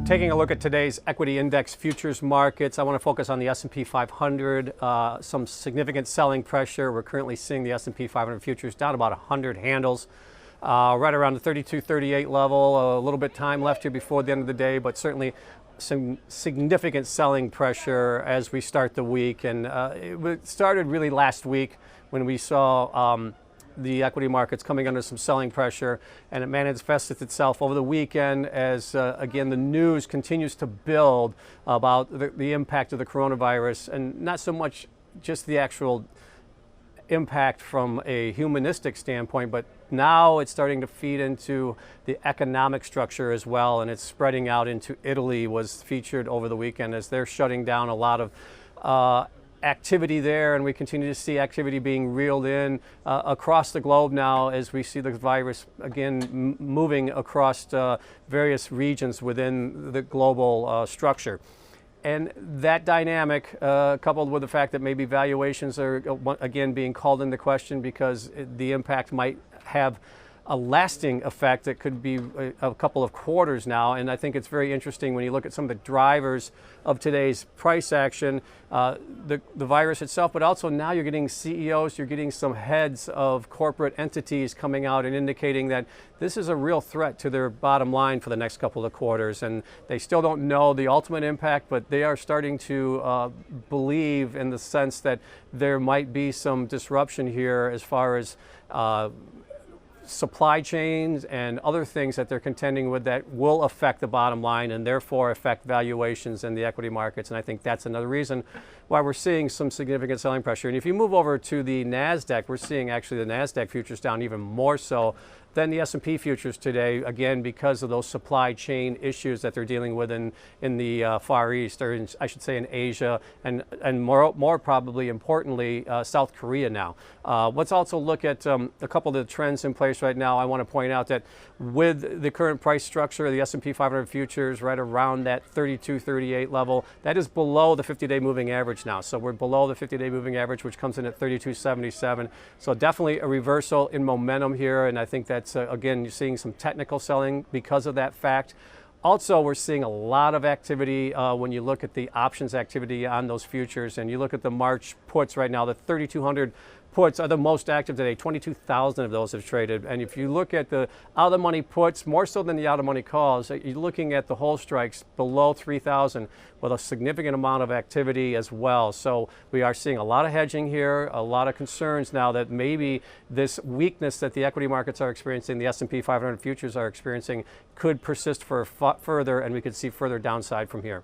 Taking a look at today's equity index futures markets, I want to focus on the S&P 500. Some significant selling pressure. We're currently seeing the S&P 500 futures down about 100 handles, right around the 32.38 level. A little bit time left here before the end of the day, but certainly some significant selling pressure as we start the week. And it started really last week when we saw the equity markets coming under some selling pressure, and it manifested itself over the weekend as, again, the news continues to build about the impact of the coronavirus, and not so much just the actual impact from a humanistic standpoint, but now it's starting to feed into the economic structure as well, and it's spreading out into Italy. Was featured over the weekend as they're shutting down a lot of activity there, and we continue to see activity being reeled in across the globe now as we see the virus again moving across various regions within the global structure. And that dynamic, coupled with the fact that maybe valuations are again being called into question because the impact might have a lasting effect that could be a couple of quarters now. And I think it's very interesting when you look at some of the drivers of today's price action, the virus itself, but also now you're getting CEOs, you're getting some heads of corporate entities coming out and indicating that this is a real threat to their bottom line for the next couple of quarters. And they still don't know the ultimate impact, but they are starting to believe in the sense that there might be some disruption here as far as supply chains and other things that they're contending with that will affect the bottom line and therefore affect valuations in the equity markets. And I think that's another reason why we're seeing some significant selling pressure. And if you move over to the NASDAQ, we're seeing actually the NASDAQ futures down even more so than the S&P futures today, again, because of those supply chain issues that they're dealing with in the Far East, or I should say in Asia, and more probably importantly, South Korea now. Let's also look at a couple of the trends in place right now. I want to point out that with the current price structure of the S&P 500 futures right around that 32.38 level, that is below the 50-day moving average now. So we're below the 50-day moving average, which comes in at 32.77. So definitely a reversal in momentum here, and I think that's again, you're seeing some technical selling because of that fact. Also, we're seeing a lot of activity when you look at the options activity on those futures, and you look at the March puts right now, the 3,200 puts are the most active today. 22,000 of those have traded. And if you look at the out-of-the-money puts, more so than the out-of-money calls, you're looking at the whole strikes below 3,000 with a significant amount of activity as well. So we are seeing a lot of hedging here, a lot of concerns now that maybe this weakness that the equity markets are experiencing, the S&P 500 futures are experiencing, could persist for further, and we could see further downside from here.